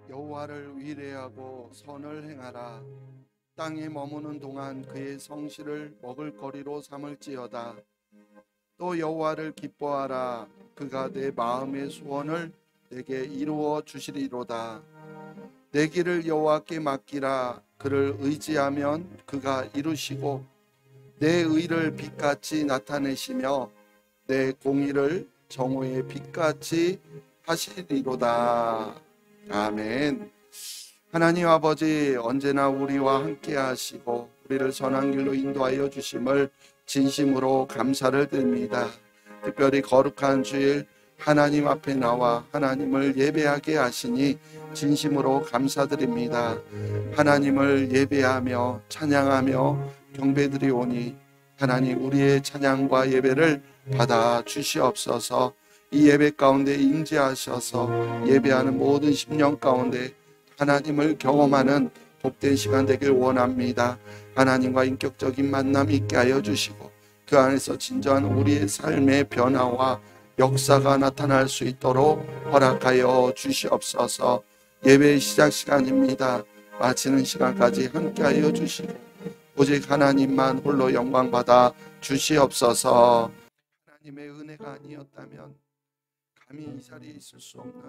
여호와를 위례하고 선을 행하라. 땅에 머무는 동안 그의 성실을 먹을거리로 삼을지어다. 또 여호와를 기뻐하라. 그가 내 마음의 소원을 내게 이루어 주시리로다. 내 길을 여호와께 맡기라. 그를 의지하면 그가 이루시고 내 의를 빛같이 나타내시며 내 공의를 정오의 빛같이 하시리로다. 아멘. 하나님 아버지, 언제나 우리와 함께 하시고 우리를 선한 길로 인도하여 주심을 진심으로 감사를 드립니다. 특별히 거룩한 주일 하나님 앞에 나와 하나님을 예배하게 하시니 진심으로 감사드립니다. 하나님을 예배하며 찬양하며 경배드리오니 하나님, 우리의 찬양과 예배를 받아 주시옵소서. 이 예배 가운데 임재하셔서 예배하는 모든 심령 가운데 하나님을 경험하는 복된 시간 되길 원합니다. 하나님과 인격적인 만남 있게 하여 주시고 그 안에서 진정한 우리의 삶의 변화와 역사가 나타날 수 있도록 허락하여 주시옵소서. 예배의 시작 시간입니다. 마치는 시간까지 함께하여 주시고 오직 하나님만 홀로 영광 받아 주시옵소서. 하나님의 은혜가 아니었다면 감히 이 자리에 있을 수 없는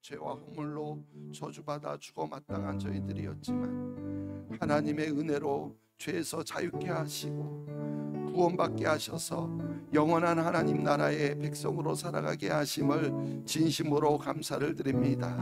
죄와 허물로 저주받아 죽어 마땅한 저희들이었지만 하나님의 은혜로 죄에서 자유케 하시고 구원받게 하셔서 영원한 하나님 나라의 백성으로 살아가게 하심을 진심으로 감사를 드립니다.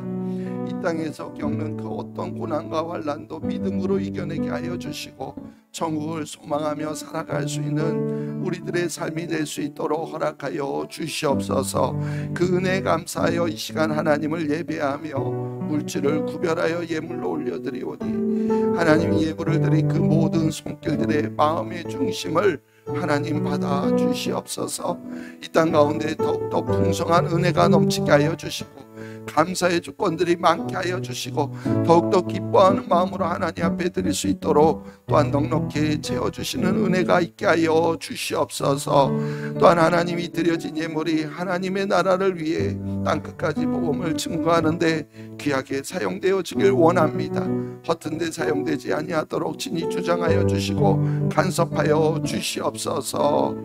이 땅에서 겪는 그 어떤 고난과 환난도 믿음으로 이겨내게 하여 주시고 천국을 소망하며 살아갈 수 있는 우리들의 삶이 될 수 있도록 허락하여 주시옵소서. 그 은혜에 감사하여 이 시간 하나님을 예배하며 물질을 구별하여 예물로 올려드리오니 하나님이 예물을 드린 그 모든 손길들의 마음의 중심을 하나님 받아 주시옵소서. 이 땅 가운데 더욱더 풍성한 은혜가 넘치게 하여 주시고 감사의 주권들이 많게 하여 주시고 더욱더 기뻐하는 마음으로 하나님 앞에 드릴 수 있도록 또한 넉넉히 채워주시는 은혜가 있게 하여 주시옵소서. 또한 하나님이 드려진 예물이 하나님의 나라를 위해 땅끝까지 복음을 증거하는데 귀하게 사용되어지길 원합니다. 허튼 데 사용되지 아니하도록 친히 주장하여 주시고 간섭하여 주시옵소서.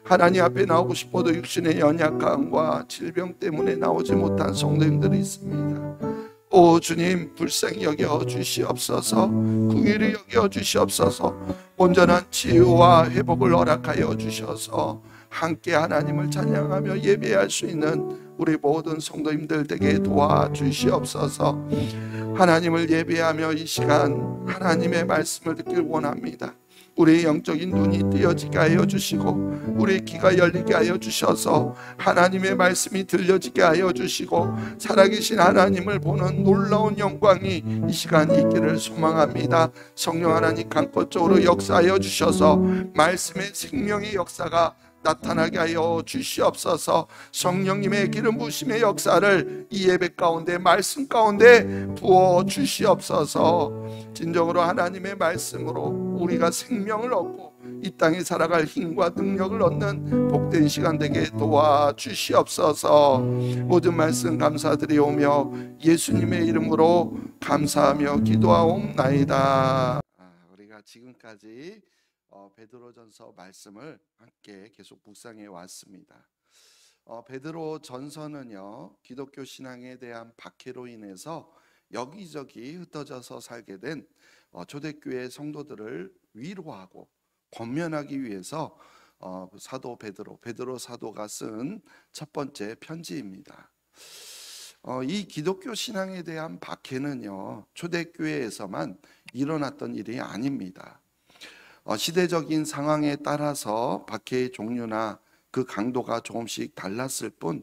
하나님 앞에 나오고 싶어도 육신의 연약함과 질병 때문에 나오지 못한 성도님들이 있습니다. 오 주님, 불쌍히 여겨 주시옵소서. 긍휼히 여겨 주시옵소서. 온전한 치유와 회복을 허락하여 주셔서 함께 하나님을 찬양하며 예배할 수 있는 우리 모든 성도님들 되게 도와주시옵소서. 하나님을 예배하며 이 시간 하나님의 말씀을 듣길 원합니다. 우리의 영적인 눈이 띄어지게 하여 주시고 우리의 귀가 열리게 하여 주셔서 하나님의 말씀이 들려지게 하여 주시고 살아계신 하나님을 보는 놀라운 영광이 이 시간 있기를 소망합니다. 성령 하나님 강권적으로 역사하여 주셔서 말씀의 생명의 역사가 나타나게 하여 주시옵소서. 성령님의 기름 부으심의 역사를 이 예배 가운데 말씀 가운데 부어 주시옵소서. 진정으로 하나님의 말씀으로 우리가 생명을 얻고 이 땅에 살아갈 힘과 능력을 얻는 복된 시간 되게 도와주시옵소서. 모든 말씀 감사드리오며 예수님의 이름으로 감사하며 기도하옵나이다. 우리가 지금까지 베드로전서 말씀을 함께 계속 묵상해 왔습니다. 베드로전서는요, 기독교 신앙에 대한 박해로 인해서 여기저기 흩어져서 살게 된 초대교회 성도들을 위로하고 권면하기 위해서 사도 베드로 사도가 쓴 첫 번째 편지입니다. 이 기독교 신앙에 대한 박해는요, 초대교회에서만 일어났던 일이 아닙니다. 시대적인 상황에 따라서 박해의 종류나 그 강도가 조금씩 달랐을 뿐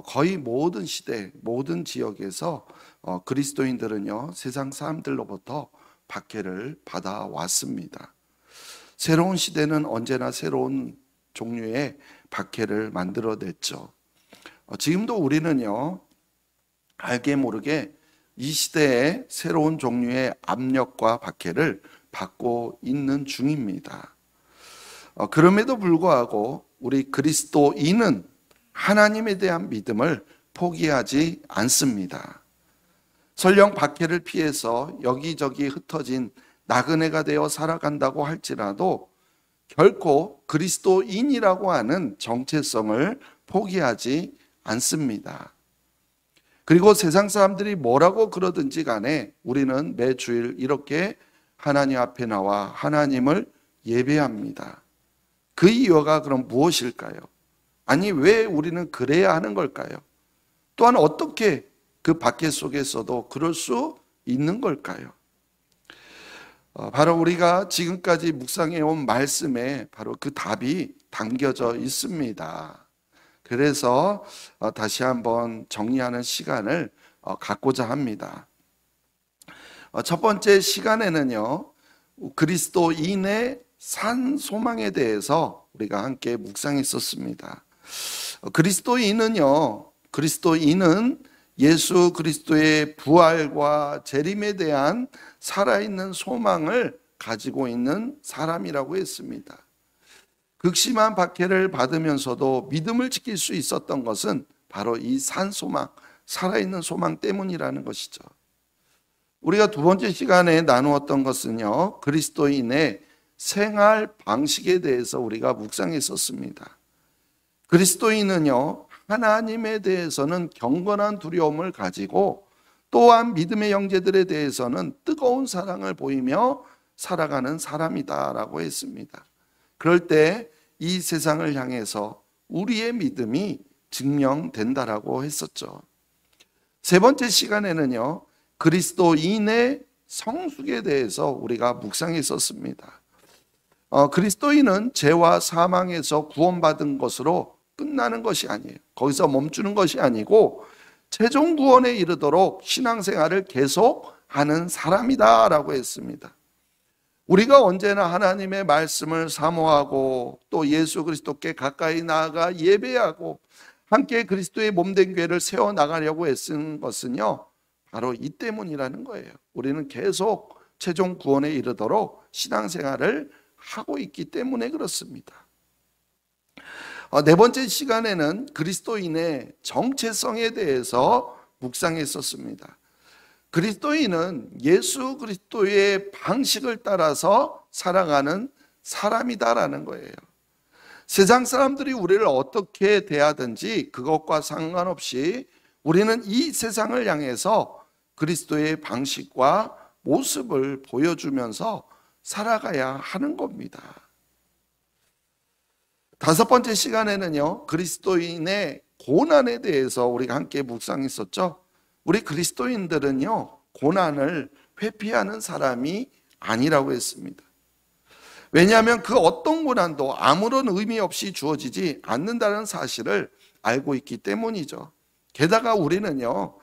거의 모든 시대, 모든 지역에서 그리스도인들은요, 세상 사람들로부터 박해를 받아왔습니다. 새로운 시대는 언제나 새로운 종류의 박해를 만들어냈죠. 지금도 우리는요, 알게 모르게 이 시대의 새로운 종류의 압력과 박해를 받고 있는 중입니다. 그럼에도 불구하고 우리 그리스도인은 하나님에 대한 믿음을 포기하지 않습니다. 설령 박해를 피해서 여기저기 흩어진 나그네가 되어 살아간다고 할지라도 결코 그리스도인이라고 하는 정체성을 포기하지 않습니다. 그리고 세상 사람들이 뭐라고 그러든지 간에 우리는 매 주일 이렇게 하나님 앞에 나와 하나님을 예배합니다. 그 이유가 그럼 무엇일까요? 아니, 왜 우리는 그래야 하는 걸까요? 또한 어떻게 그 박해 속에서도 그럴 수 있는 걸까요? 바로 우리가 지금까지 묵상해 온 말씀에 바로 그 답이 담겨져 있습니다. 그래서 다시 한번 정리하는 시간을 갖고자 합니다. 첫 번째 시간에는요, 그리스도인의 산 소망에 대해서 우리가 함께 묵상했었습니다. 그리스도인은 예수 그리스도의 부활과 재림에 대한 살아있는 소망을 가지고 있는 사람이라고 했습니다. 극심한 박해를 받으면서도 믿음을 지킬 수 있었던 것은 바로 이 산 소망, 살아있는 소망 때문이라는 것이죠. 우리가 두 번째 시간에 나누었던 것은요, 그리스도인의 생활 방식에 대해서 우리가 묵상했었습니다. 그리스도인은요, 하나님에 대해서는 경건한 두려움을 가지고 또한 믿음의 형제들에 대해서는 뜨거운 사랑을 보이며 살아가는 사람이다라고 했습니다. 그럴 때 이 세상을 향해서 우리의 믿음이 증명된다라고 했었죠. 세 번째 시간에는요, 그리스도인의 성숙에 대해서 우리가 묵상했었습니다. 그리스도인은 죄와 사망에서 구원받은 것으로 끝나는 것이 아니에요. 거기서 멈추는 것이 아니고 최종 구원에 이르도록 신앙생활을 계속하는 사람이다라고 했습니다. 우리가 언제나 하나님의 말씀을 사모하고 또 예수 그리스도께 가까이 나아가 예배하고 함께 그리스도의 몸된 교회를 세워나가려고 애쓴 것은요, 바로 이 때문이라는 거예요. 우리는 계속 최종 구원에 이르도록 신앙생활을 하고 있기 때문에 그렇습니다. 네 번째 시간에는 그리스도인의 정체성에 대해서 묵상했었습니다. 그리스도인은 예수 그리스도의 방식을 따라서 살아가는 사람이다라는 거예요. 세상 사람들이 우리를 어떻게 대하든지 그것과 상관없이 우리는 이 세상을 향해서 그리스도의 방식과 모습을 보여주면서 살아가야 하는 겁니다. 다섯 번째 시간에는요, 그리스도인의 고난에 대해서 우리가 함께 묵상했었죠. 우리 그리스도인들은요, 고난을 회피하는 사람이 아니라고 했습니다. 왜냐하면 그 어떤 고난도 아무런 의미 없이 주어지지 않는다는 사실을 알고 있기 때문이죠. 게다가 우리는요,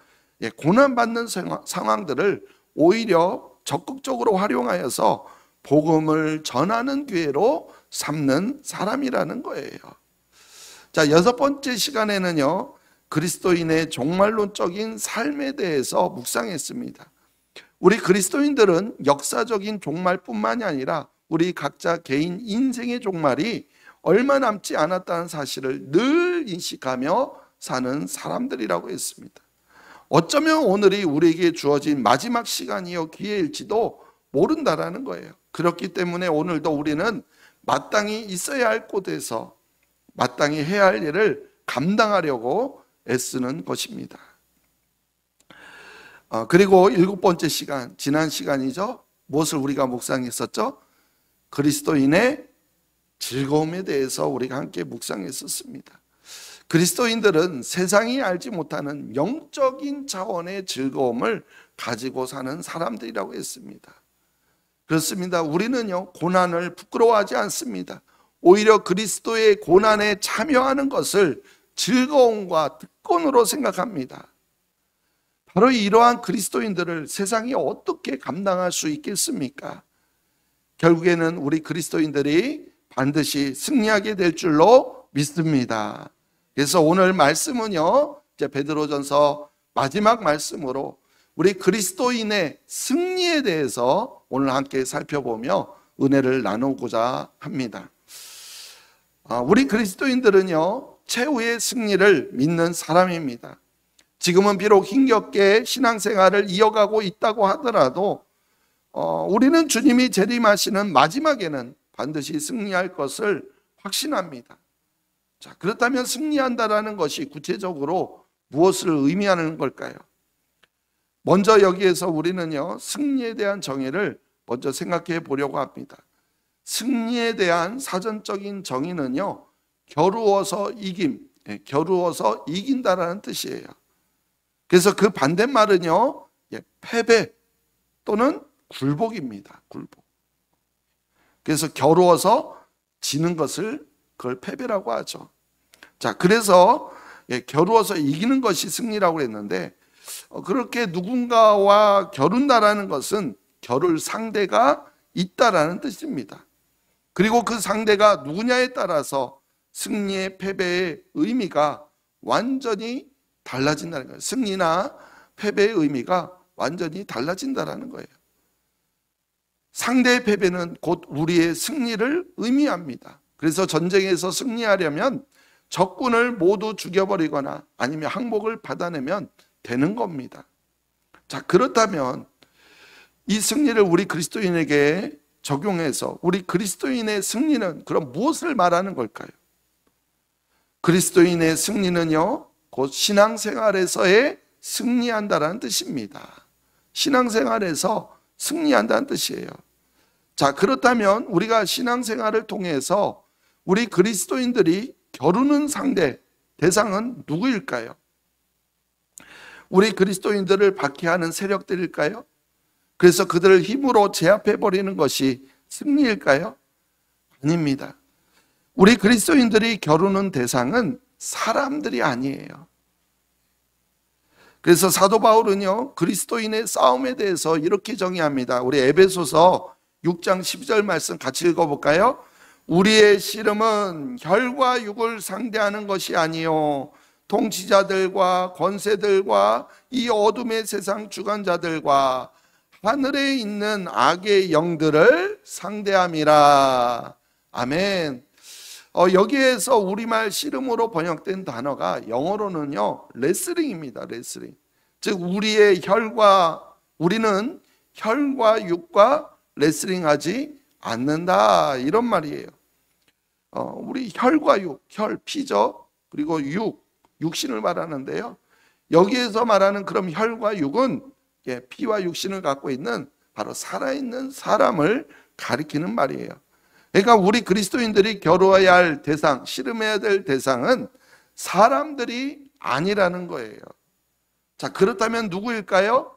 고난받는 상황들을 오히려 적극적으로 활용하여서 복음을 전하는 기회로 삼는 사람이라는 거예요. 자, 여섯 번째 시간에는요, 그리스도인의 종말론적인 삶에 대해서 묵상했습니다. 우리 그리스도인들은 역사적인 종말뿐만이 아니라 우리 각자 개인 인생의 종말이 얼마 남지 않았다는 사실을 늘 인식하며 사는 사람들이라고 했습니다. 어쩌면 오늘이 우리에게 주어진 마지막 시간이요 기회일지도 모른다라는 거예요. 그렇기 때문에 오늘도 우리는 마땅히 있어야 할 곳에서 마땅히 해야 할 일을 감당하려고 애쓰는 것입니다. 그리고 일곱 번째 시간, 지난 시간이죠. 무엇을 우리가 묵상했었죠? 그리스도인의 즐거움에 대해서 우리가 함께 묵상했었습니다. 그리스도인들은 세상이 알지 못하는 영적인 차원의 즐거움을 가지고 사는 사람들이라고 했습니다. 그렇습니다. 우리는요, 고난을 부끄러워하지 않습니다. 오히려 그리스도의 고난에 참여하는 것을 즐거움과 특권으로 생각합니다. 바로 이러한 그리스도인들을 세상이 어떻게 감당할 수 있겠습니까? 결국에는 우리 그리스도인들이 반드시 승리하게 될 줄로 믿습니다. 그래서 오늘 말씀은요, 이제 베드로전서 마지막 말씀으로 우리 그리스도인의 승리에 대해서 오늘 함께 살펴보며 은혜를 나누고자 합니다. 우리 그리스도인들은요, 최후의 승리를 믿는 사람입니다. 지금은 비록 힘겹게 신앙생활을 이어가고 있다고 하더라도 우리는 주님이 재림하시는 마지막에는 반드시 승리할 것을 확신합니다. 자, 그렇다면 승리한다라는 것이 구체적으로 무엇을 의미하는 걸까요? 먼저 여기에서 우리는요, 승리에 대한 정의를 먼저 생각해 보려고 합니다. 승리에 대한 사전적인 정의는요, 겨루어서 이김, 겨루어서 이긴다라는 뜻이에요. 그래서 그 반대말은요, 패배 또는 굴복입니다. 굴복. 그래서 겨루어서 지는 것을 그걸 패배라고 하죠. 자, 그래서 겨루어서 이기는 것이 승리라고 했는데, 그렇게 누군가와 겨룬다라는 것은 겨룰 상대가 있다라는 뜻입니다. 그리고 그 상대가 누구냐에 따라서 승리의 패배의 의미가 완전히 달라진다는 거예요. 승리나 패배의 의미가 완전히 달라진다는 거예요. 상대의 패배는 곧 우리의 승리를 의미합니다. 그래서 전쟁에서 승리하려면 적군을 모두 죽여버리거나 아니면 항복을 받아내면 되는 겁니다. 자, 그렇다면 이 승리를 우리 그리스도인에게 적용해서 우리 그리스도인의 승리는 그럼 무엇을 말하는 걸까요? 그리스도인의 승리는요, 곧 신앙생활에서의 승리한다라는 뜻입니다. 신앙생활에서 승리한다는 뜻이에요. 자, 그렇다면 우리가 신앙생활을 통해서 우리 그리스도인들이 겨루는 상대, 대상은 누구일까요? 우리 그리스도인들을 박해하는 세력들일까요? 그래서 그들을 힘으로 제압해버리는 것이 승리일까요? 아닙니다. 우리 그리스도인들이 겨루는 대상은 사람들이 아니에요. 그래서 사도 바울은요, 그리스도인의 싸움에 대해서 이렇게 정의합니다. 우리 에베소서 6장 12절 말씀 같이 읽어볼까요? 우리의 씨름은 혈과 육을 상대하는 것이 아니요 통치자들과 권세들과 이 어둠의 세상 주관자들과 하늘에 있는 악의 영들을 상대함이라. 아멘. 여기에서 우리말 씨름으로 번역된 단어가 영어로는요, 레슬링입니다. 레슬링. 즉 우리는 혈과 육과 레슬링하지 않는다, 이런 말이에요. 우리 혈과 육, 혈, 피죠. 그리고 육신을 말하는데요. 여기에서 말하는 그럼 혈과 육은 피와 육신을 갖고 있는 바로 살아있는 사람을 가리키는 말이에요. 그러니까 우리 그리스도인들이 겨루어야 할 대상, 씨름해야 될 대상은 사람들이 아니라는 거예요. 자, 그렇다면 누구일까요?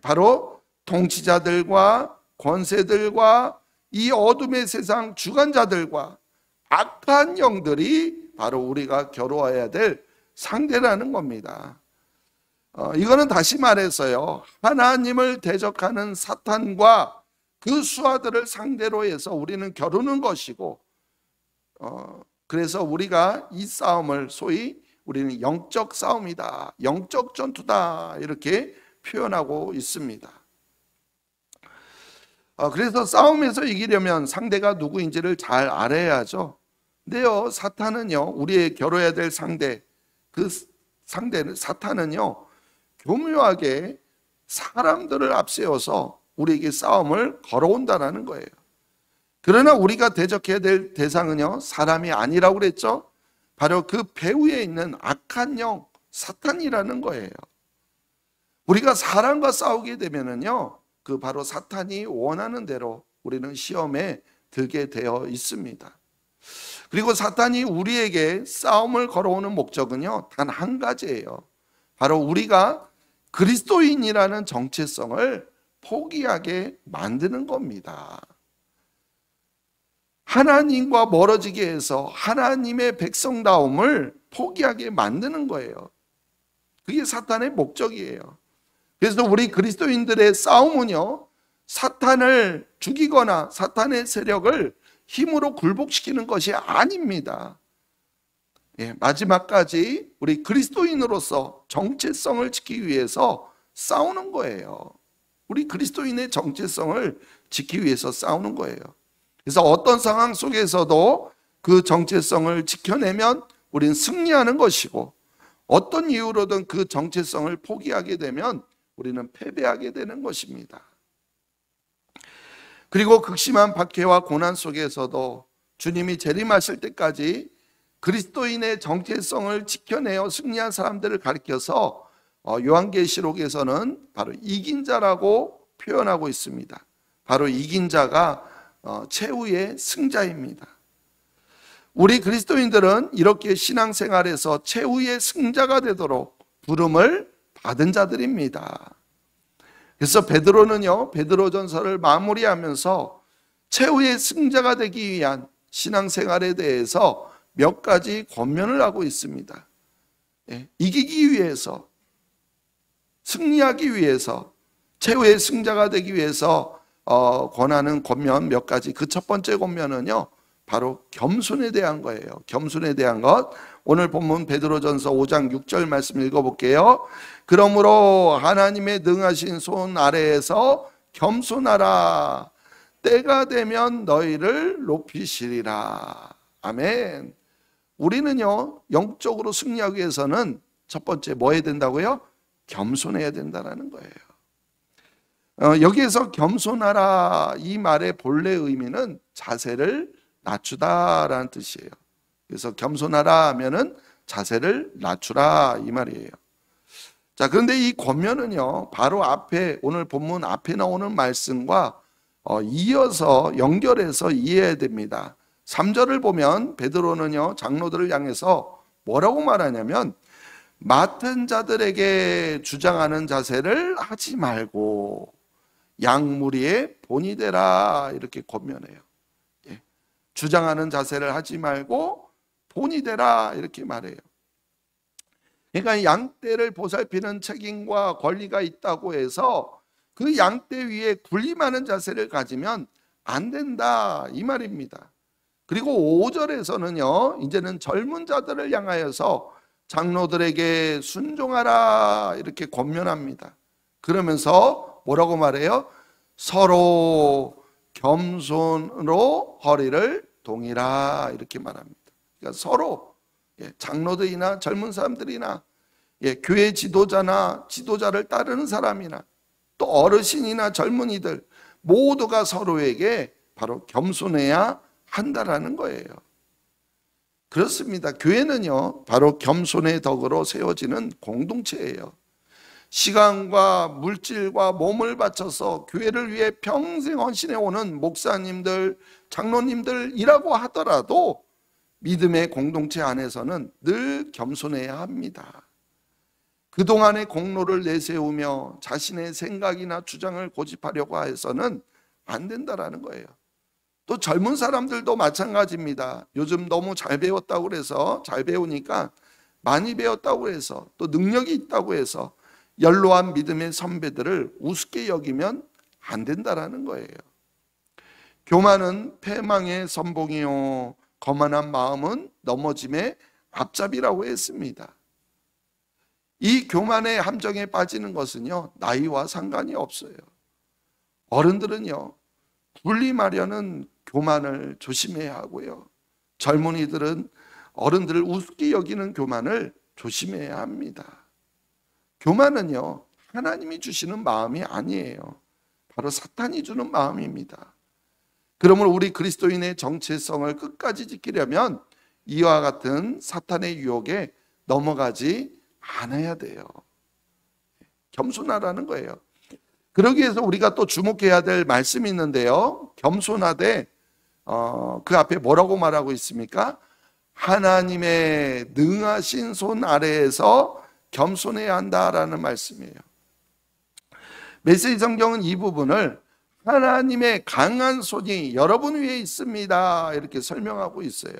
바로 통치자들과 권세들과 이 어둠의 세상 주관자들과 악한 영들이 바로 우리가 겨루어야 될 상대라는 겁니다. 이거는 다시 말해서요, 하나님을 대적하는 사탄과 그 수하들을 상대로 해서 우리는 겨루는 것이고, 그래서 우리가 이 싸움을 소위 우리는 영적 싸움이다, 영적 전투다, 이렇게 표현하고 있습니다. 그래서 싸움에서 이기려면 상대가 누구인지를 잘 알아야죠. 근데요, 사탄은요, 우리의 겨뤄야 될 상대, 그 상대는 사탄은요, 교묘하게 사람들을 앞세워서 우리에게 싸움을 걸어온다는 거예요. 그러나 우리가 대적해야 될 대상은요, 사람이 아니라고 그랬죠. 바로 그 배후에 있는 악한 영, 사탄이라는 거예요. 우리가 사람과 싸우게 되면은요, 그 바로 사탄이 원하는 대로 우리는 시험에 들게 되어 있습니다. 그리고 사탄이 우리에게 싸움을 걸어오는 목적은요, 단 한 가지예요. 바로 우리가 그리스도인이라는 정체성을 포기하게 만드는 겁니다. 하나님과 멀어지게 해서 하나님의 백성다움을 포기하게 만드는 거예요. 그게 사탄의 목적이에요. 그래서 우리 그리스도인들의 싸움은요, 사탄을 죽이거나 사탄의 세력을 힘으로 굴복시키는 것이 아닙니다. 마지막까지 우리 그리스도인으로서 정체성을 지키기 위해서 싸우는 거예요. 우리 그리스도인의 정체성을 지키기 위해서 싸우는 거예요. 그래서 어떤 상황 속에서도 그 정체성을 지켜내면 우리는 승리하는 것이고, 어떤 이유로든 그 정체성을 포기하게 되면 우리는 패배하게 되는 것입니다. 그리고 극심한 박해와 고난 속에서도 주님이 재림하실 때까지 그리스도인의 정체성을 지켜내어 승리한 사람들을 가리켜서 요한계시록에서는 바로 이긴 자라고 표현하고 있습니다. 바로 이긴 자가 최후의 승자입니다. 우리 그리스도인들은 이렇게 신앙생활에서 최후의 승자가 되도록 부름을 받은 자들입니다. 그래서 베드로는요, 베드로전서를 마무리하면서 최후의 승자가 되기 위한 신앙생활에 대해서 몇 가지 권면을 하고 있습니다. 이기기 위해서, 승리하기 위해서, 최후의 승자가 되기 위해서 권하는 권면 몇 가지. 그 첫 번째 권면은요, 바로 겸손에 대한 거예요. 겸손에 대한 것. 오늘 본문 베드로전서 5장 6절 말씀 읽어볼게요. 그러므로 하나님의 능하신 손 아래에서 겸손하라. 때가 되면 너희를 높이시리라. 아멘. 우리는요, 영적으로 승리하기 위해서는 첫 번째 뭐 해야 된다고요? 겸손해야 된다는 거예요. 여기에서 겸손하라 이 말의 본래 의미는 자세를 낮추다라는 뜻이에요. 그래서 겸손하라 하면은 자세를 낮추라 이 말이에요. 자, 그런데 이 권면은요, 바로 앞에 오늘 본문 앞에 나오는 말씀과 이어서 연결해서 이해해야 됩니다. 3절을 보면 베드로는요, 장로들을 향해서 뭐라고 말하냐면 맡은 자들에게 주장하는 자세를 하지 말고 양무리의 본이 되라 이렇게 권면해요. 주장하는 자세를 하지 말고 본이 되라 이렇게 말해요. 그러니까 양떼를 보살피는 책임과 권리가 있다고 해서 그 양떼 위에 군림하는 자세를 가지면 안 된다 이 말입니다. 그리고 5절에서는요, 이제는 젊은 자들을 향하여서 장로들에게 순종하라 이렇게 권면합니다. 그러면서 뭐라고 말해요? 서로 겸손으로 허리를 동이라 이렇게 말합니다. 그러니까 서로 장로들이나 젊은 사람들이나 교회 지도자나 지도자를 따르는 사람이나 또 어르신이나 젊은이들 모두가 서로에게 바로 겸손해야 한다라는 거예요. 그렇습니다. 교회는요, 바로 겸손의 덕으로 세워지는 공동체예요. 시간과 물질과 몸을 바쳐서 교회를 위해 평생 헌신해 오는 목사님들, 장로님들이라고 하더라도 믿음의 공동체 안에서는 늘 겸손해야 합니다. 그동안의 공로를 내세우며 자신의 생각이나 주장을 고집하려고 해서는 안 된다라는 거예요. 또 젊은 사람들도 마찬가지입니다. 요즘 너무 잘 배웠다고 해서, 잘 배우니까 많이 배웠다고 해서, 또 능력이 있다고 해서 연로한 믿음의 선배들을 우습게 여기면 안 된다라는 거예요. 교만은 패망의 선봉이요 거만한 마음은 넘어짐의 앞잡이라고 했습니다. 이 교만의 함정에 빠지는 것은요, 나이와 상관이 없어요. 어른들은요, 군림하려는 교만을 조심해야 하고요, 젊은이들은 어른들을 우습게 여기는 교만을 조심해야 합니다. 교만은요, 하나님이 주시는 마음이 아니에요. 바로 사탄이 주는 마음입니다. 그러므로 우리 그리스도인의 정체성을 끝까지 지키려면 이와 같은 사탄의 유혹에 넘어가지 않아야 돼요. 겸손하라는 거예요. 그러기 위해서 우리가 또 주목해야 될 말씀이 있는데요, 겸손하되 그 앞에 뭐라고 말하고 있습니까? 하나님의 능하신 손 아래에서 겸손해야 한다라는 말씀이에요. 메시지 성경은 이 부분을 하나님의 강한 손이 여러분 위에 있습니다 이렇게 설명하고 있어요.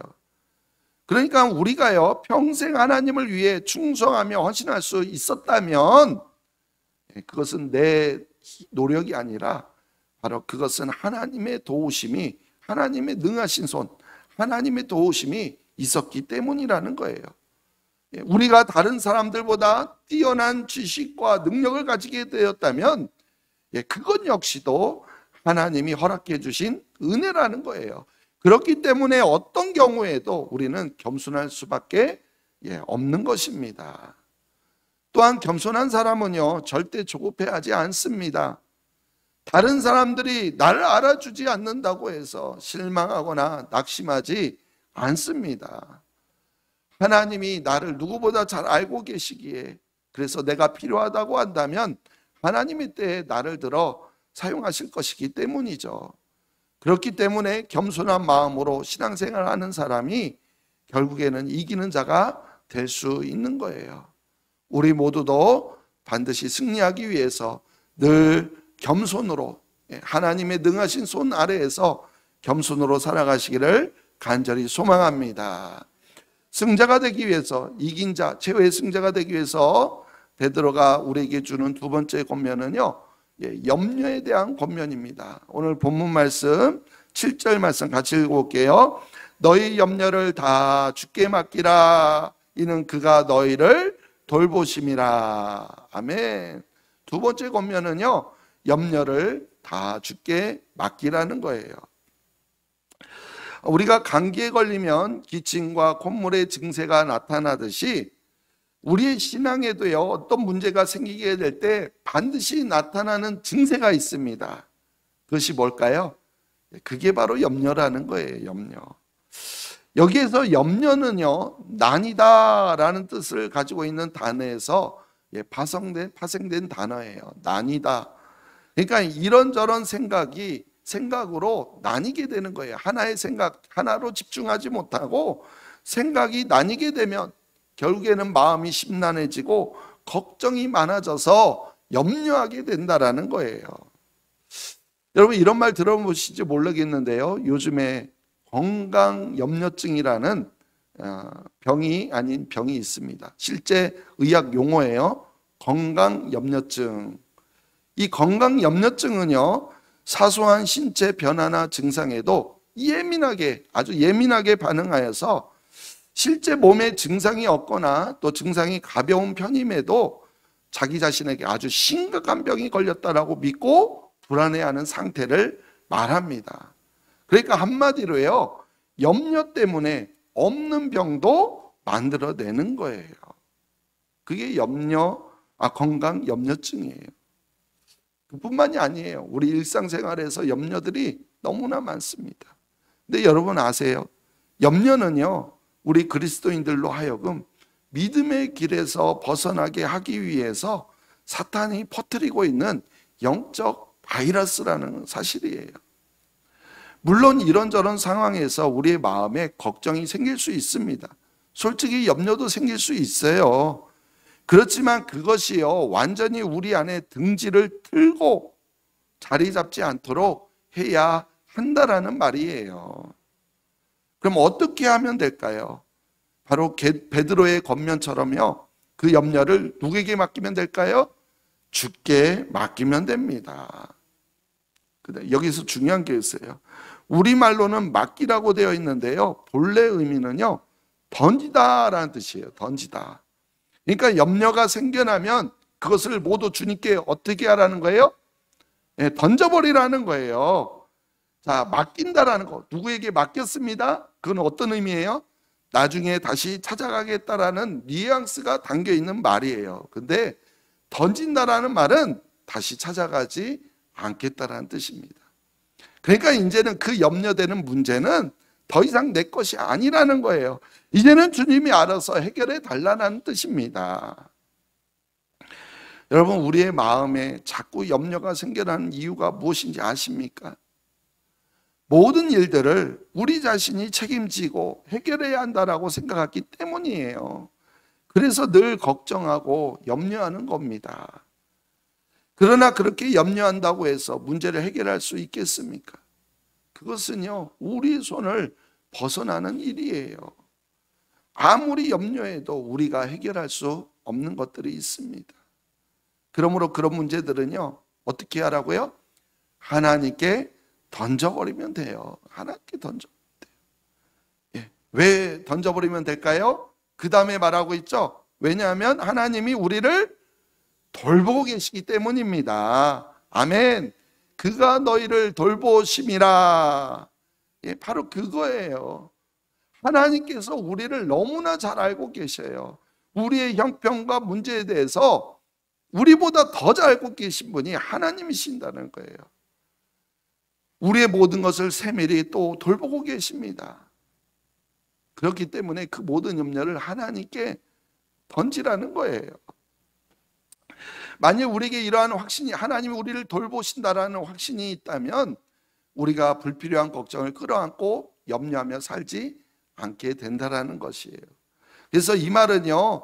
그러니까 우리가요, 평생 하나님을 위해 충성하며 헌신할 수 있었다면 그것은 내 노력이 아니라 바로 그것은 하나님의 도우심이, 하나님의 능하신 손, 하나님의 도우심이 있었기 때문이라는 거예요. 우리가 다른 사람들보다 뛰어난 지식과 능력을 가지게 되었다면 그것 역시도 하나님이 허락해 주신 은혜라는 거예요. 그렇기 때문에 어떤 경우에도 우리는 겸손할 수밖에 없는 것입니다. 또한 겸손한 사람은요, 절대 조급해하지 않습니다. 다른 사람들이 나를 알아주지 않는다고 해서 실망하거나 낙심하지 않습니다. 하나님이 나를 누구보다 잘 알고 계시기에, 그래서 내가 필요하다고 한다면 하나님의 때에 나를 들어 사용하실 것이기 때문이죠. 그렇기 때문에 겸손한 마음으로 신앙생활하는 사람이 결국에는 이기는 자가 될 수 있는 거예요. 우리 모두도 반드시 승리하기 위해서 늘 겸손으로, 하나님의 능하신 손 아래에서 겸손으로 살아가시기를 간절히 소망합니다. 승자가 되기 위해서, 이긴 자, 최후의 승자가 되기 위해서 베드로가 우리에게 주는 두 번째 권면은요, 염려에 대한 권면입니다. 오늘 본문 말씀 7절 말씀 같이 읽어볼게요. 너희 염려를 다 주께 맡기라. 이는 그가 너희를 돌보심이라. 아멘. 두 번째 권면은요, 염려를 다 주께 맡기라는 거예요. 우리가 감기에 걸리면 기침과 콧물의 증세가 나타나듯이 우리의 신앙에도요, 어떤 문제가 생기게 될 때 반드시 나타나는 증세가 있습니다. 그것이 뭘까요? 그게 바로 염려라는 거예요. 염려. 여기에서 염려는요, 난이다 라는 뜻을 가지고 있는 단어에서 파생된 단어예요. 난이다. 그러니까 이런저런 생각으로 나뉘게 되는 거예요. 하나의 생각 하나로 집중하지 못하고 생각이 나뉘게 되면 결국에는 마음이 심란해지고 걱정이 많아져서 염려하게 된다라는 거예요. 여러분, 이런 말 들어보실지 모르겠는데요, 요즘에 건강염려증이라는 병이 아닌 병이 있습니다. 실제 의학 용어예요. 건강염려증. 이 건강염려증은요, 사소한 신체 변화나 증상에도 아주 예민하게 반응하여서 실제 몸에 증상이 없거나 또 증상이 가벼운 편임에도 자기 자신에게 아주 심각한 병이 걸렸다라고 믿고 불안해하는 상태를 말합니다. 그러니까 한마디로요, 염려 때문에 없는 병도 만들어내는 거예요. 그게 건강염려증이에요. 그뿐만이 아니에요. 우리 일상생활에서 염려들이 너무나 많습니다. 근데 여러분 아세요? 염려는요, 우리 그리스도인들로 하여금 믿음의 길에서 벗어나게 하기 위해서 사탄이 퍼뜨리고 있는 영적 바이러스라는 사실이에요. 물론 이런저런 상황에서 우리의 마음에 걱정이 생길 수 있습니다. 솔직히 염려도 생길 수 있어요. 그렇지만 그것이요, 완전히 우리 안에 등지를 틀고 자리 잡지 않도록 해야 한다라는 말이에요. 그럼 어떻게 하면 될까요? 바로 베드로의 권면처럼요, 그 염려를 누구에게 맡기면 될까요? 주께 맡기면 됩니다. 여기서 중요한 게 있어요. 우리말로는 맡기라고 되어 있는데요, 본래 의미는요, 던지다라는 뜻이에요. 던지다. 그러니까 염려가 생겨나면 그것을 모두 주님께 어떻게 하라는 거예요? 던져버리라는 거예요. 자, 맡긴다라는 거, 누구에게 맡겼습니다. 그건 어떤 의미예요? 나중에 다시 찾아가겠다라는 뉘앙스가 담겨있는 말이에요. 근데 던진다라는 말은 다시 찾아가지 않겠다라는 뜻입니다. 그러니까 이제는 그 염려되는 문제는 더 이상 내 것이 아니라는 거예요. 이제는 주님이 알아서 해결해 달라는 뜻입니다. 여러분, 우리의 마음에 자꾸 염려가 생겨나는 이유가 무엇인지 아십니까? 모든 일들을 우리 자신이 책임지고 해결해야 한다라고 생각하기 때문이에요. 그래서 늘 걱정하고 염려하는 겁니다. 그러나 그렇게 염려한다고 해서 문제를 해결할 수 있겠습니까? 그것은요, 우리 손을 벗어나는 일이에요. 아무리 염려해도 우리가 해결할 수 없는 것들이 있습니다. 그러므로 그런 문제들은요, 어떻게 하라고요? 하나님께 던져버리면 돼요. 하나님께 던져버리면 돼요. 왜 던져버리면 될까요? 그 다음에 말하고 있죠. 왜냐하면 하나님이 우리를 돌보고 계시기 때문입니다. 아멘. 그가 너희를 돌보심이라. 바로 그거예요. 하나님께서 우리를 너무나 잘 알고 계셔요. 우리의 형편과 문제에 대해서 우리보다 더 잘 알고 계신 분이 하나님이신다는 거예요. 우리의 모든 것을 세밀히 또 돌보고 계십니다. 그렇기 때문에 그 모든 염려를 하나님께 던지라는 거예요. 만일 우리에게 이러한 확신이, 하나님이 우리를 돌보신다라는 확신이 있다면 우리가 불필요한 걱정을 끌어안고 염려하며 살지 않게 된다라는 것이에요. 그래서 이 말은요,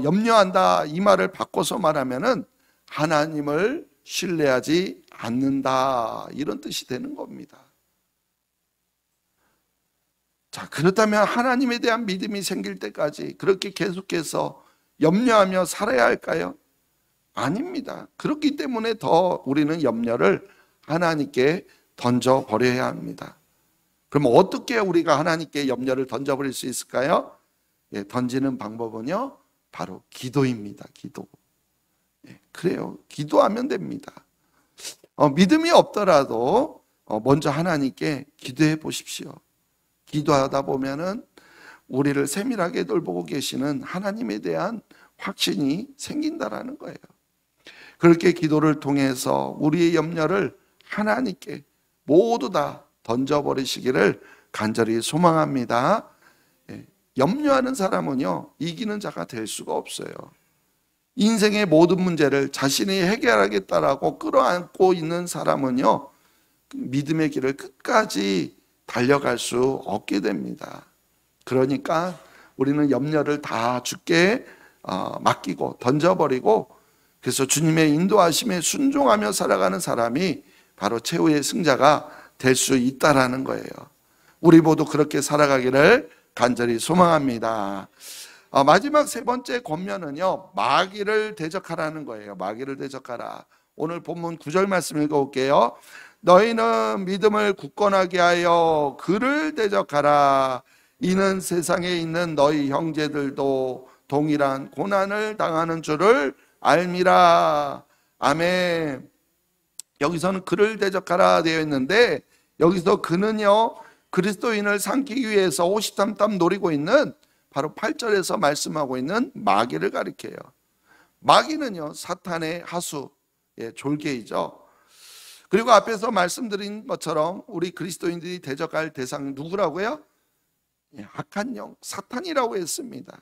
염려한다 이 말을 바꿔서 말하면은 하나님을 신뢰하지 않는다, 이런 뜻이 되는 겁니다. 자, 그렇다면 하나님에 대한 믿음이 생길 때까지 그렇게 계속해서 염려하며 살아야 할까요? 아닙니다. 그렇기 때문에 더 우리는 염려를 하나님께 던져버려야 합니다. 그럼 어떻게 우리가 하나님께 염려를 던져버릴 수 있을까요? 예, 던지는 방법은요, 바로 기도입니다. 기도. 예, 그래요. 기도하면 됩니다. 믿음이 없더라도 먼저 하나님께 기도해 보십시오. 기도하다 보면은 우리를 세밀하게 돌보고 계시는 하나님에 대한 확신이 생긴다라는 거예요. 그렇게 기도를 통해서 우리의 염려를 하나님께 모두 다 던져버리시기를 간절히 소망합니다. 염려하는 사람은요, 이기는 자가 될 수가 없어요. 인생의 모든 문제를 자신이 해결하겠다라고 끌어안고 있는 사람은요, 믿음의 길을 끝까지 달려갈 수 없게 됩니다. 그러니까 우리는 염려를 다 주께 맡기고 던져버리고, 그래서 주님의 인도하심에 순종하며 살아가는 사람이 바로 최후의 승자가 될 수 있다라는 거예요. 우리 모두 그렇게 살아가기를 간절히 소망합니다. 마지막 세 번째 권면은요, 마귀를 대적하라는 거예요. 마귀를 대적하라. 오늘 본문 9절 말씀 읽어볼게요. 너희는 믿음을 굳건하게 하여 그를 대적하라. 이는 세상에 있는 너희 형제들도 동일한 고난을 당하는 줄을 알미라. 아멘. 여기서는 그를 대적하라 되어 있는데, 여기서 그는요, 그리스도인을 삼키기 위해서 53땀 노리고 있는 바로 8절에서 말씀하고 있는 마귀를 가리켜요. 마귀는요, 사탄의 하수, 졸개이죠. 그리고 앞에서 말씀드린 것처럼 우리 그리스도인들이 대적할 대상 누구라고요? 악한 영, 사탄이라고 했습니다.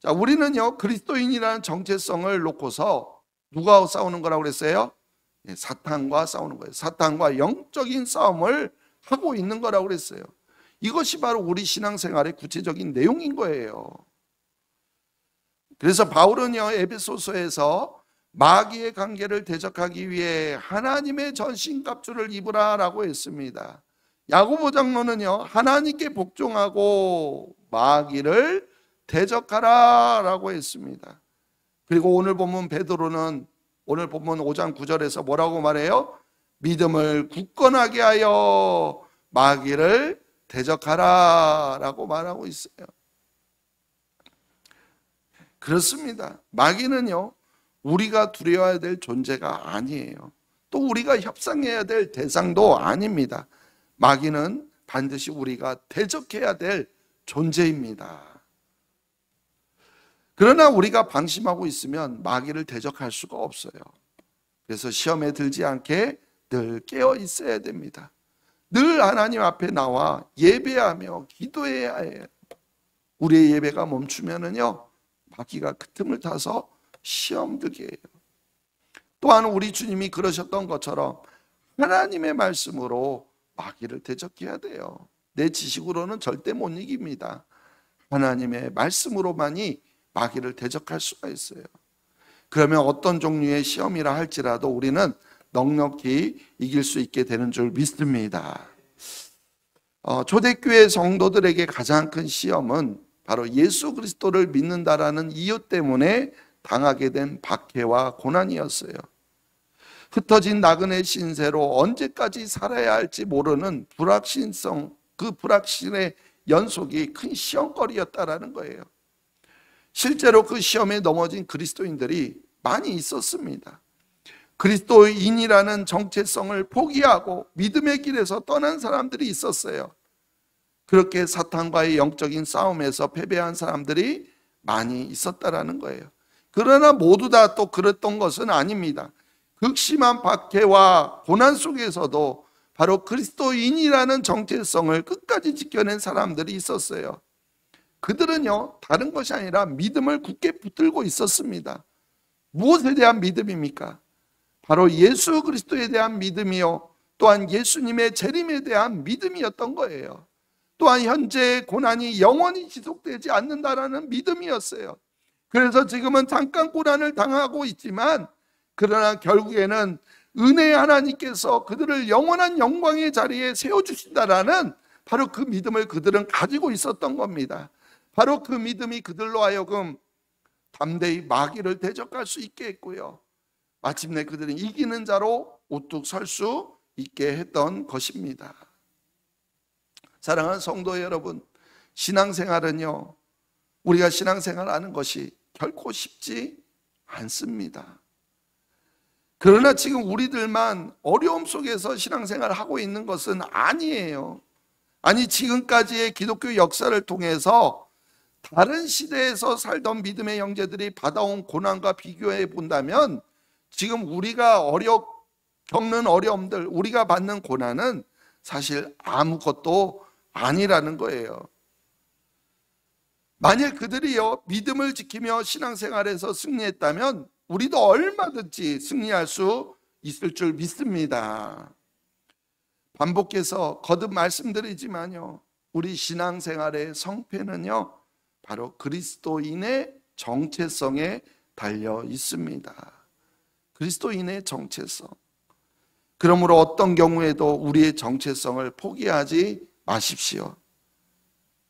자, 우리는요, 그리스도인이라는 정체성을 놓고서 누가 싸우는 거라고 그랬어요? 사탄과 싸우는 거예요. 사탄과 영적인 싸움을 하고 있는 거라고 그랬어요. 이것이 바로 우리 신앙생활의 구체적인 내용인 거예요. 그래서 바울은요, 에베소서에서 마귀의 관계를 대적하기 위해 하나님의 전신갑주를 입으라 라고 했습니다. 야고보 장로는요, 하나님께 복종하고 마귀를 대적하라 라고 했습니다. 그리고 오늘 본문 베드로는 오늘 본문 5장 9절에서 뭐라고 말해요? 믿음을 굳건하게 하여 마귀를 대적하라 라고 말하고 있어요. 그렇습니다. 마귀는요, 우리가 두려워해야 될 존재가 아니에요. 또 우리가 협상해야 될 대상도 아닙니다. 마귀는 반드시 우리가 대적해야 될 존재입니다. 그러나 우리가 방심하고 있으면 마귀를 대적할 수가 없어요. 그래서 시험에 들지 않게 늘 깨어 있어야 됩니다. 늘 하나님 앞에 나와 예배하며 기도해야 해요. 우리의 예배가 멈추면은요, 마귀가 그 틈을 타서 시험 들게 해요. 또한 우리 주님이 그러셨던 것처럼 하나님의 말씀으로 마귀를 대적해야 돼요. 내 지식으로는 절대 못 이깁니다. 하나님의 말씀으로만이 마귀를 대적할 수가 있어요. 그러면 어떤 종류의 시험이라 할지라도 우리는 넉넉히 이길 수 있게 되는 줄 믿습니다. 초대교회 성도들에게 가장 큰 시험은 바로 예수 그리스도를 믿는다라는 이유 때문에 당하게 된 박해와 고난이었어요. 흩어진 나그네 신세로 언제까지 살아야 할지 모르는 불확신성, 그 불확신의 연속이 큰 시험거리였다라는 거예요. 실제로 그 시험에 넘어진 그리스도인들이 많이 있었습니다. 그리스도인이라는 정체성을 포기하고 믿음의 길에서 떠난 사람들이 있었어요. 그렇게 사탄과의 영적인 싸움에서 패배한 사람들이 많이 있었다라는 거예요. 그러나 모두 다 또 그랬던 것은 아닙니다. 극심한 박해와 고난 속에서도 바로 그리스도인이라는 정체성을 끝까지 지켜낸 사람들이 있었어요. 그들은요, 다른 것이 아니라 믿음을 굳게 붙들고 있었습니다. 무엇에 대한 믿음입니까? 바로 예수 그리스도에 대한 믿음이요, 또한 예수님의 재림에 대한 믿음이었던 거예요. 또한 현재의 고난이 영원히 지속되지 않는다라는 믿음이었어요. 그래서 지금은 잠깐 고난을 당하고 있지만, 그러나 결국에는 은혜의 하나님께서 그들을 영원한 영광의 자리에 세워주신다라는 바로 그 믿음을 그들은 가지고 있었던 겁니다. 바로 그 믿음이 그들로 하여금 담대히 마귀를 대적할 수 있게 했고요, 마침내 그들은 이기는 자로 우뚝 설 수 있게 했던 것입니다. 사랑하는 성도 여러분, 신앙생활은요, 우리가 신앙생활하는 것이 결코 쉽지 않습니다. 그러나 지금 우리들만 어려움 속에서 신앙생활을 하고 있는 것은 아니에요. 아니, 지금까지의 기독교 역사를 통해서 다른 시대에서 살던 믿음의 형제들이 받아온 고난과 비교해 본다면, 지금 우리가 겪는 어려움들, 우리가 받는 고난은 사실 아무것도 아니라는 거예요. 만일 그들이요, 믿음을 지키며 신앙생활에서 승리했다면 우리도 얼마든지 승리할 수 있을 줄 믿습니다. 반복해서 거듭 말씀드리지만요, 우리 신앙생활의 성패는요, 바로 그리스도인의 정체성에 달려 있습니다. 그리스도인의 정체성. 그러므로 어떤 경우에도 우리의 정체성을 포기하지 마십시오.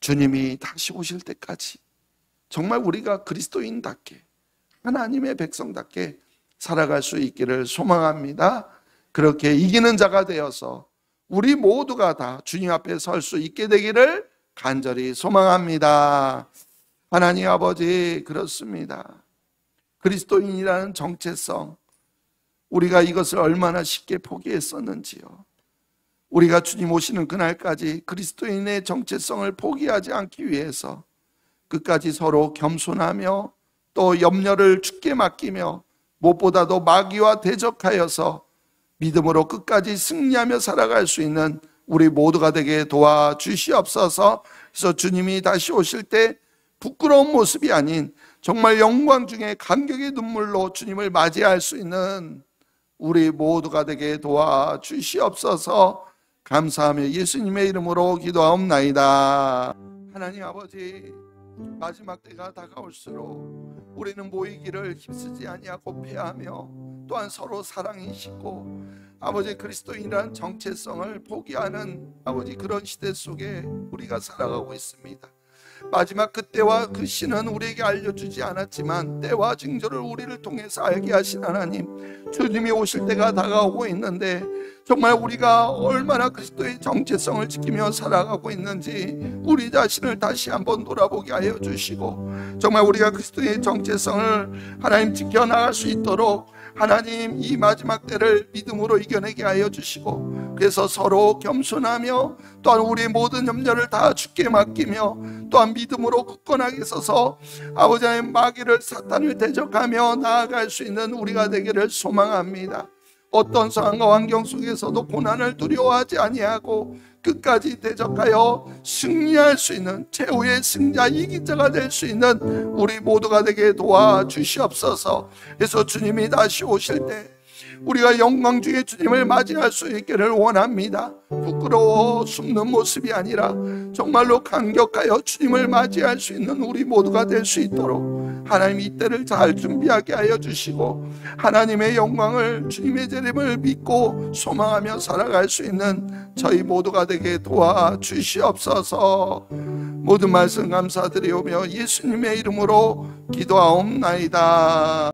주님이 다시 오실 때까지 정말 우리가 그리스도인답게, 하나님의 백성답게 살아갈 수 있기를 소망합니다. 그렇게 이기는 자가 되어서 우리 모두가 다 주님 앞에 설 수 있게 되기를 간절히 소망합니다. 하나님 아버지, 그렇습니다. 그리스도인이라는 정체성, 우리가 이것을 얼마나 쉽게 포기했었는지요. 우리가 주님 오시는 그날까지 그리스도인의 정체성을 포기하지 않기 위해서 끝까지 서로 겸손하며 또 염려를 주께 맡기며 무엇보다도 마귀와 대적하여서 믿음으로 끝까지 승리하며 살아갈 수 있는 우리 모두가 되게 도와주시옵소서. 그래서 주님이 다시 오실 때 부끄러운 모습이 아닌 정말 영광 중에 감격의 눈물로 주님을 맞이할 수 있는 우리 모두가 되게 도와주시옵소서. 감사하며 예수님의 이름으로 기도하옵나이다. 하나님 아버지, 마지막 때가 다가올수록 우리는 모이기를 힘쓰지 아니하고 패하며 또한 서로 사랑이 식고 아버지 그리스도인이라는 정체성을 포기하는 아버지 그런 시대 속에 우리가 살아가고 있습니다. 마지막 그때와 그 시는 우리에게 알려주지 않았지만 때와 징조를 우리를 통해서 알게 하신 하나님, 주님이 오실 때가 다가오고 있는데 정말 우리가 얼마나 그리스도의 정체성을 지키며 살아가고 있는지 우리 자신을 다시 한번 돌아보게 하여 주시고, 정말 우리가 그리스도의 정체성을 하나님 지켜나갈 수 있도록 하나님 이 마지막 때를 믿음으로 이겨내게 하여 주시고, 그래서 서로 겸손하며 또한 우리의 모든 염려를 다 주께 맡기며 또한 믿음으로 굳건하게 서서 아버지 하나님 마귀를, 사탄을 대적하며 나아갈 수 있는 우리가 되기를 소망합니다. 어떤 상황과 환경 속에서도 고난을 두려워하지 아니하고 끝까지 대적하여 승리할 수 있는 최후의 승자, 이기자가 될 수 있는 우리 모두가 되게 도와주시옵소서. 그래서 주님이 다시 오실 때 우리가 영광 중에 주님을 맞이할 수 있기를 원합니다. 부끄러워 숨는 모습이 아니라 정말로 감격하여 주님을 맞이할 수 있는 우리 모두가 될 수 있도록 하나님 이 때를 잘 준비하게 하여 주시고, 하나님의 영광을, 주님의 재림을 믿고 소망하며 살아갈 수 있는 저희 모두가 되게 도와주시옵소서. 모든 말씀 감사드리오며 예수님의 이름으로 기도하옵나이다.